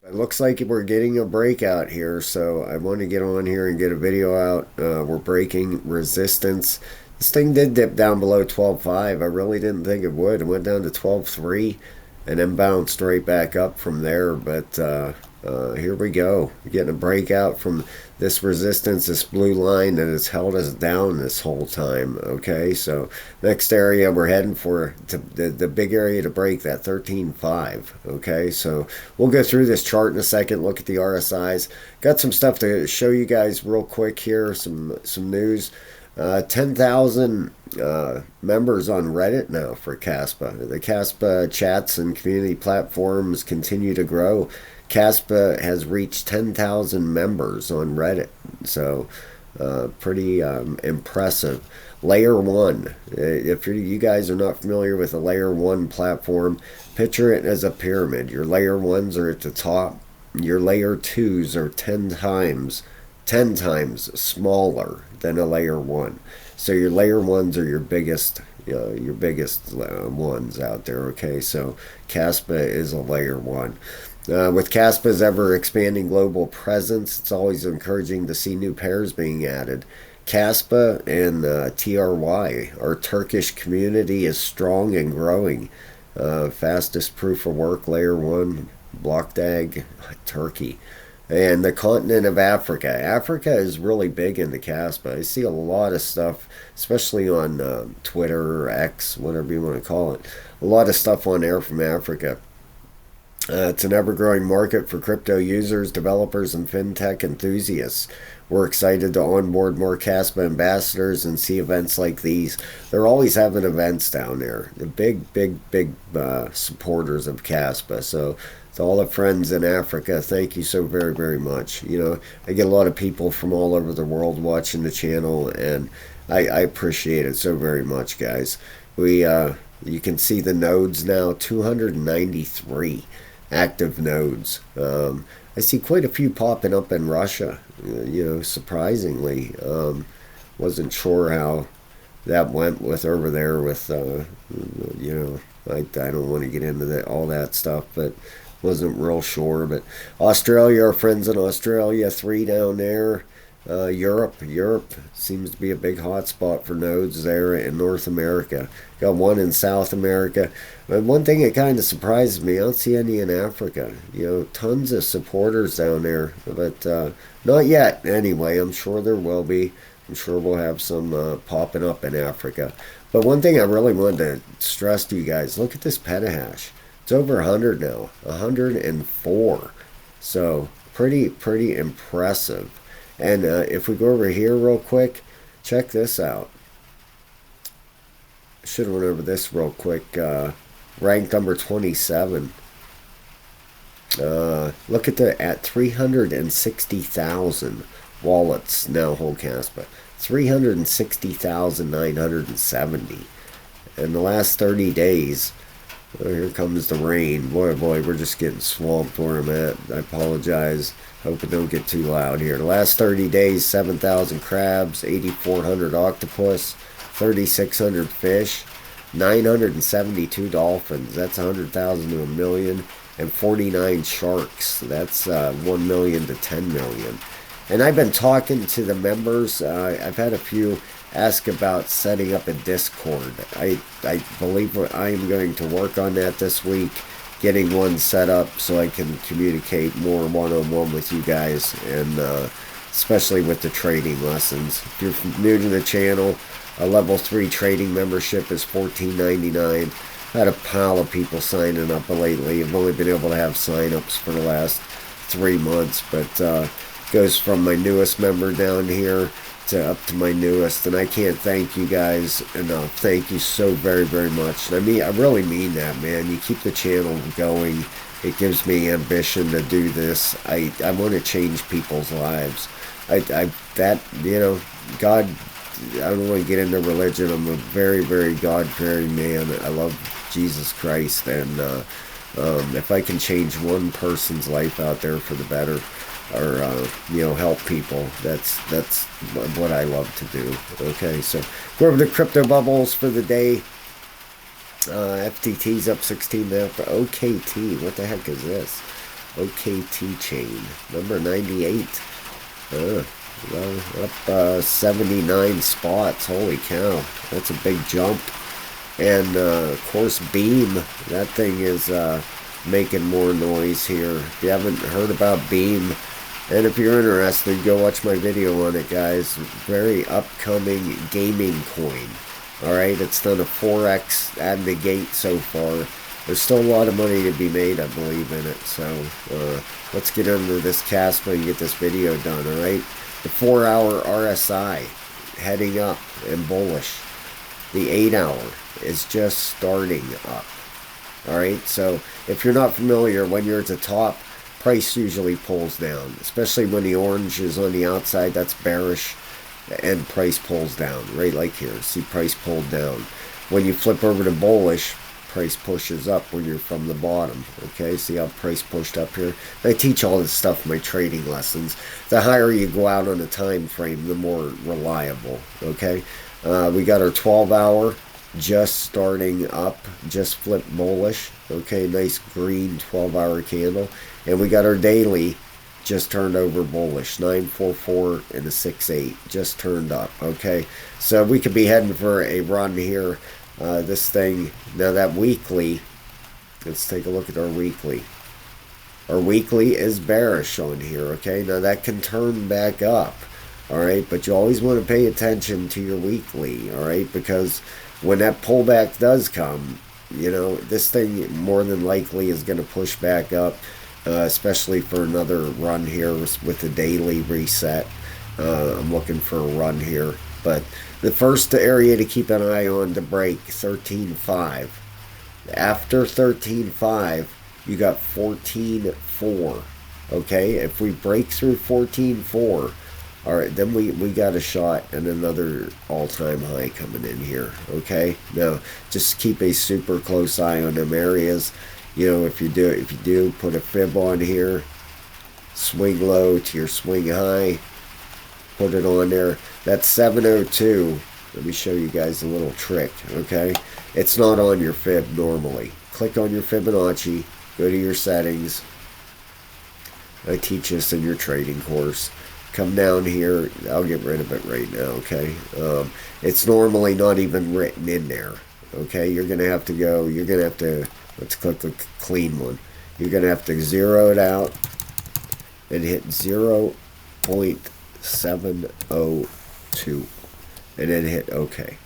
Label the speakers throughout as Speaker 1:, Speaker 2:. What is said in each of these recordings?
Speaker 1: It looks like we're getting a breakout here, so I want to get on here and get a video out. We're breaking resistance. This thing did dip down below 12.5. I really didn't think it would. It went down to 12.3 and then bounced right back up from there. But here we go. We're getting a breakout from this resistance, this blue line that has held us down this whole time. Okay, so next area we're heading for the big area to break, that 13.5. Okay, so we'll go through this chart in a second, look at the RSIs. Got some stuff to show you guys real quick here, some news. 10,000 members on Reddit now for Kaspa. The Kaspa chats and community platforms continue to grow. Kaspa has reached 10,000 members on Reddit, so pretty impressive. Layer 1. If you guys are not familiar with a Layer 1 platform, picture it as a pyramid. Your Layer 1s are at the top. Your Layer 2s are 10 times smaller than a Layer 1. So your Layer 1s are your biggest ones out there, okay? So Kaspa is a Layer 1. With Kaspa's ever expanding global presence, it's always encouraging to see new pairs being added. Kaspa and TRY, our Turkish community, is strong and growing. Fastest proof of work, Layer 1, Blockdag, Turkey. And the continent of Africa. Africa is really big into Kaspa. I see a lot of stuff, especially on Twitter or X, whatever you want to call it. A lot of stuff on there from Africa. It's an ever-growing market for crypto users, developers, and fintech enthusiasts. We're excited to onboard more Kaspa ambassadors and see events like these. They're always having events down there. The big supporters of Kaspa. So to all the friends in Africa, thank you so very much. You know, I get a lot of people from all over the world watching the channel, and I appreciate it so very much, guys. You can see the nodes now, 293 active nodes. I see quite a few popping up in Russia, surprisingly. Wasn't sure how that went with over there with, I don't want to get into all that stuff, but wasn't real sure. But Australia, our friends in Australia, 3 down there. Europe seems to be a big hotspot for nodes there in North America. Got 1 in South America. But one thing that kind of surprises me, I don't see any in Africa. Tons of supporters down there, but not yet. Anyway, I'm sure there will be. I'm sure we'll have some popping up in Africa. But one thing I really wanted to stress to you guys, look at this petahash. It's over 100 now, 104. So pretty impressive. And if we go over here real quick, check this out. Should have went over this real quick. Ranked number 27. Look at 360,000 wallets now hold Kaspa. 360,970. In the last 30 days, oh, here comes the rain. Boy, we're just getting swamped where I'm at. I apologize. Hope it don't get too loud here. The last 30 days, 7,000 crabs, 8,400 octopus, 3,600 fish, 972 dolphins. That's 100,000 to a million. And 49 sharks. That's 1 million to 10 million. And I've been talking to the members. I've had a few ask about setting up a Discord. I believe I am going to work on that this week, getting one set up so I can communicate more one-on-one with you guys, and especially with the trading lessons. If you're new to the channel, a level 3 trading membership is $14.99. I've had a pile of people signing up lately. I've only been able to have sign-ups for the last 3 months, but goes from my newest member down here to up to my newest, and I can't thank you guys enough. Thank you so very much. And I really mean that, man. You keep the channel going. It gives me ambition to do this. I want to change people's lives. God, I don't want to get into religion. I'm a very God-fearing man. I love Jesus Christ, and if I can change one person's life out there for the better, or help people, that's what I love to do. Okay, so go over the crypto bubbles for the day. FTT's up 16 now for OKT. What the heck is this? OKT chain, number 98. Well, up 79 spots. Holy cow, that's a big jump. And of course, Beam, that thing is making more noise here. If you haven't heard about Beam, and if you're interested, go watch my video on it, guys. Very upcoming gaming coin. Alright, it's done a 4x out of the gate so far. There's still a lot of money to be made, I believe, in it. So, let's get into this Kaspa and get this video done, alright? The 4-hour RSI, heading up and bullish. The 8-hour is just starting up. Alright, so if you're not familiar, when you're at the top, price usually pulls down. Especially when the orange is on the outside, that's bearish. And price pulls down, right like here. See, price pulled down. When you flip over to bullish, price pushes up when you're from the bottom. Okay, see how price pushed up here? I teach all this stuff in my trading lessons. The higher you go out on a time frame, the more reliable. Okay, we got our 12-hour just starting up, just flipped bullish. Okay, nice green 12-hour candle. And we got our daily just turned over bullish, 944 and a 68 just turned up. Okay, so we could be heading for a run here. This thing, now that weekly, let's take a look at our weekly. Our weekly is bearish on here. Okay, now that can turn back up. Alright, but you always want to pay attention to your weekly. Alright, because when that pullback does come, you know, this thing more than likely is going to push back up. Especially for another run here with the daily reset. I'm looking for a run here. But the first area to keep an eye on to break, 13.5. After 13.5, you got 14.4. Okay, if we break through 14.4, all right, then we got a shot and another all-time high coming in here. Okay, now just keep a super close eye on them areas. You know, if you do, put a fib on here, swing low to your swing high, put it on there. That's 702. Let me show you guys a little trick, okay? It's not on your fib normally. Click on your Fibonacci, go to your settings. I teach this in your trading course. Come down here. I'll get rid of it right now, okay? It's normally not even written in there, okay? You're going to have to go, let's click the clean one. You're going to have to zero it out and hit 0.702 and then hit OK.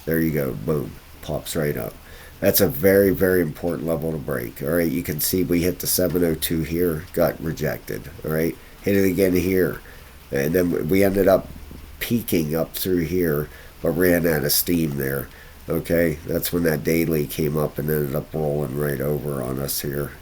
Speaker 1: There you go. Boom. Pops right up. That's a very, very important level to break. All right. You can see we hit the 702 here. Got rejected. All right. Hit it again here. And then we ended up peaking up through here, but ran out of steam there. Okay, that's when that daily came up and ended up rolling right over on us here.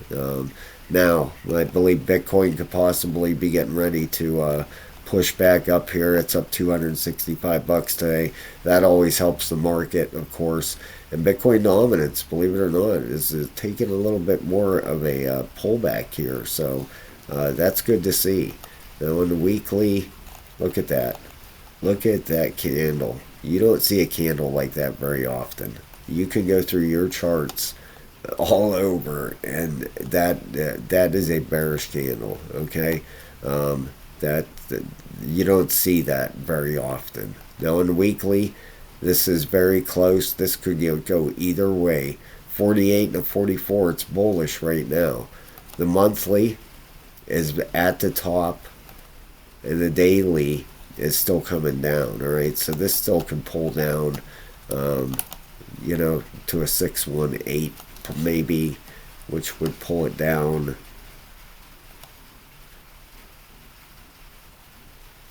Speaker 1: Now, I believe Bitcoin could possibly be getting ready to push back up here. It's up 265 bucks today. That always helps the market, of course. And Bitcoin dominance, believe it or not, is taking a little bit more of a pullback here. So that's good to see. Now, on the weekly, look at that. Look at that candle. You don't see a candle like that very often. You can go through your charts all over, and that is a bearish candle. Okay, that you don't see that very often. Now on the weekly, this is very close. This could go either way. 48 and a 44. It's bullish right now. The monthly is at the top, and the daily is still coming down. All right, so this still can pull down, you know, to a 618 maybe, which would pull it down,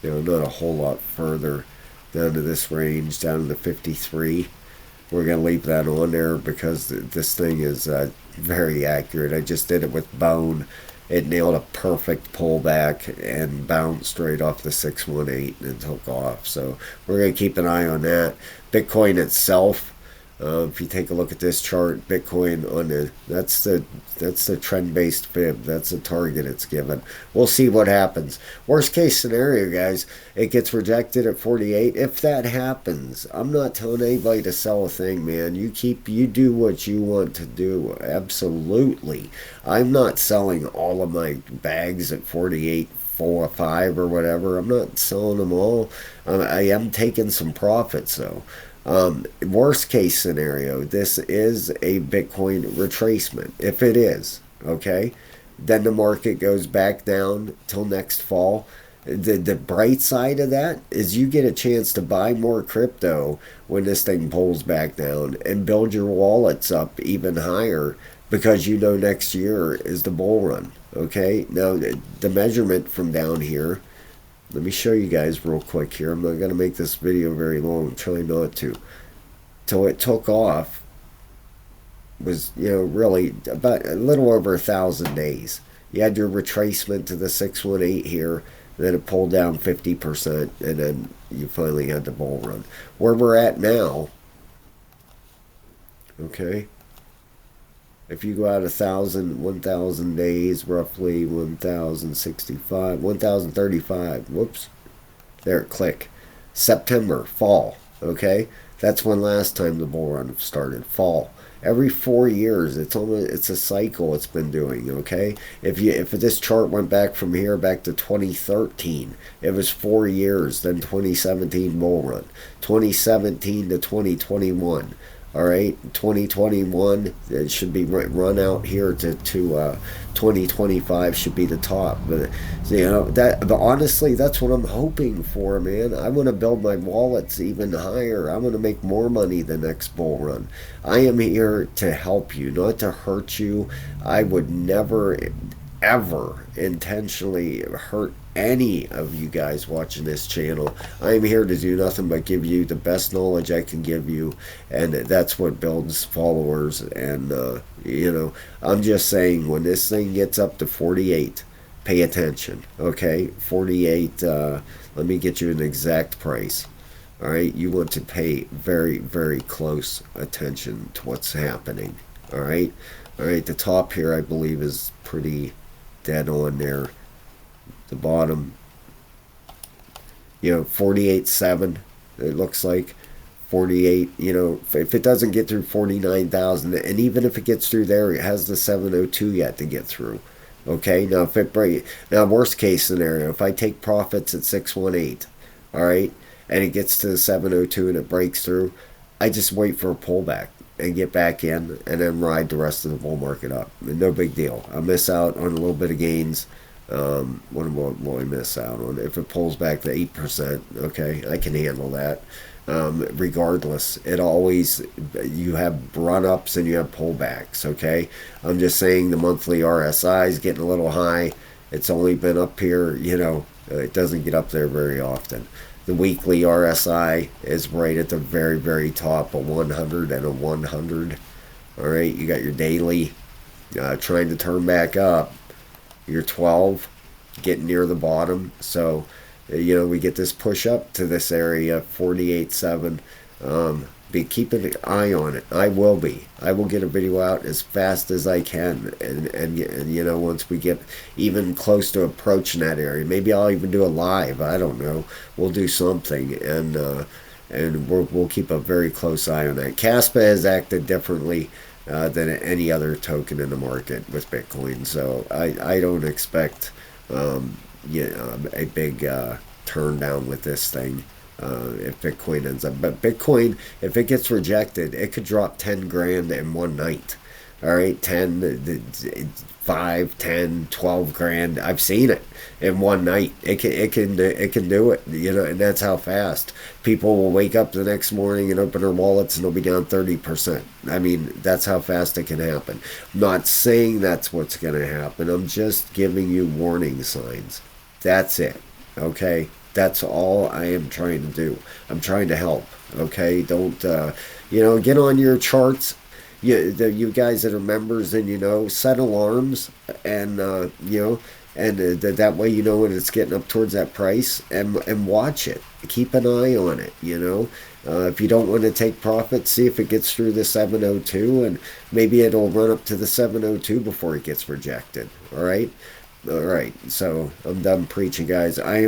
Speaker 1: you know, not a whole lot further down to this range, down to the 53. We're going to leave that on there because this thing is very accurate. I just did it with bone. It nailed a perfect pullback and bounced right off the 618 and took off. So we're going to keep an eye on that. Bitcoin itself, If you take a look at this chart, Bitcoin on that's the trend-based fib. That's the target it's given. We'll see what happens. Worst case scenario, guys, it gets rejected at 48. If that happens, I'm not telling anybody to sell a thing, man. You do what you want to do. Absolutely. I'm not selling all of my bags at 48. 4 or 5 or whatever. I'm not selling them all. I am taking some profits though. Worst case scenario, this is a Bitcoin retracement. If it is, okay, then the market goes back down till next fall. The bright side of that is you get a chance to buy more crypto when this thing pulls back down and build your wallets up even higher because you know next year is the bull run. Okay, now the measurement from down here, let me show you guys real quick here. I'm not going to make this video very long. I'm trying not to. Till it took off was, really about a little over 1,000 days. You had your retracement to the 618 here, then it pulled down 50%, and then you finally had the bull run. Where we're at now, okay, if you go out 1,000 days, roughly 1,065, 1,035, whoops, there, click. September, fall, okay? That's when last time the bull run started, fall. Every 4 years, it's a cycle it's been doing, okay? If this chart went back from here back to 2013, it was 4 years, then 2017 bull run, 2017 to 2021. All right, 2021 it should be run out here to 2025 should be the top. But but honestly, that's what I'm hoping for, man. I want to build my wallets even higher. I want to make more money the next bull run. I am here to help you, not to hurt you. I would never ever intentionally hurt any of you guys watching this channel. I'm here to do nothing but give you the best knowledge I can give you, and that's what builds followers. And I'm just saying, when this thing gets up to 48, pay attention. Okay, 48. Let me get you an exact price. All right, you want to pay very, very close attention to what's happening. All right, the top here I believe is pretty dead on there. The bottom, 48.7, it looks like 48. If it doesn't get through 49,000, and even if it gets through there, it has the 702 yet to get through. Okay, now worst case scenario, if I take profits at 618, all right, and it gets to the 702 and it breaks through, I just wait for a pullback and get back in and then ride the rest of the bull market up. No big deal. I miss out on a little bit of gains. What will I miss out on? If it pulls back to 8%, okay, I can handle that. Regardless, you have run-ups and you have pullbacks, okay? I'm just saying the monthly RSI is getting a little high. It's only been up here, it doesn't get up there very often. The weekly RSI is right at the very, very top, a 100 and a 100. All right, you got your daily trying to turn back up. Your 12 getting near the bottom. So, we get this push up to this area, 48.7. Be keeping an eye on it. I will get a video out as fast as I can, and once we get even close to approaching that area, maybe I'll even do a live. I don't know. We'll do something, and we'll keep a very close eye on that. Kaspa has acted differently than any other token in the market with Bitcoin, so I don't expect a big turn down with this thing. If Bitcoin ends up, but Bitcoin, if it gets rejected, it could drop 10 grand in one night. All right, 5, 10, 12 grand. I've seen it in one night. It can do it, and that's how fast. People will wake up the next morning and open their wallets and they'll be down 30%. I mean, that's how fast it can happen. I'm not saying that's what's going to happen. I'm just giving you warning signs. That's it. Okay? That's all I am trying to do. I'm trying to help. Okay? Don't, get on your charts. You guys that are members, and set alarms, and and that way you know when it's getting up towards that price, and watch it. Keep an eye on it. If you don't want to take profit, see if it gets through the 702, and maybe it'll run up to the 702 before it gets rejected. All right. All right, so I'm done preaching, guys. I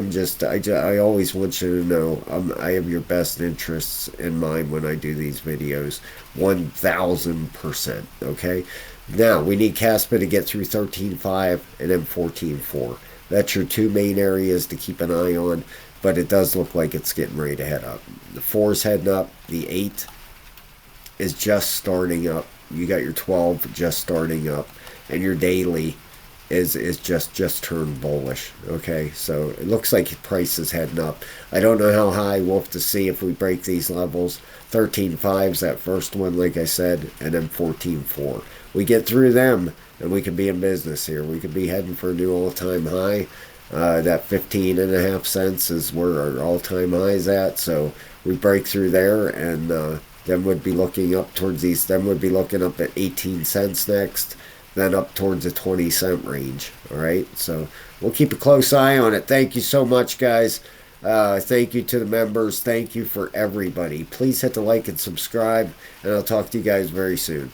Speaker 1: always want you to know I have your best interests in mind when I do these videos. 1000%. Okay? Now, we need Kaspa to get through 13.5 and then 14.4. That's your two main areas to keep an eye on, but it does look like it's getting ready to head up. The 4's heading up, the 8 is just starting up. You got your 12 just starting up, and your daily is just turned bullish. Okay, so it looks like price is heading up. I don't know how high. We'll have to see if we break these levels. 13.5's that first one, like I said, and then 14.4. We get through them, and we can be in business here. We could be heading for a new all-time high. That 15.5 cents is where our all-time high is at. So we break through there, and then would be looking up towards these. Then would be looking up at 18 cents next, then up towards the 20-cent range. All right, so we'll keep a close eye on it. Thank you so much, guys. Thank you to the members. Thank you for everybody. Please hit the like and subscribe, and I'll talk to you guys very soon.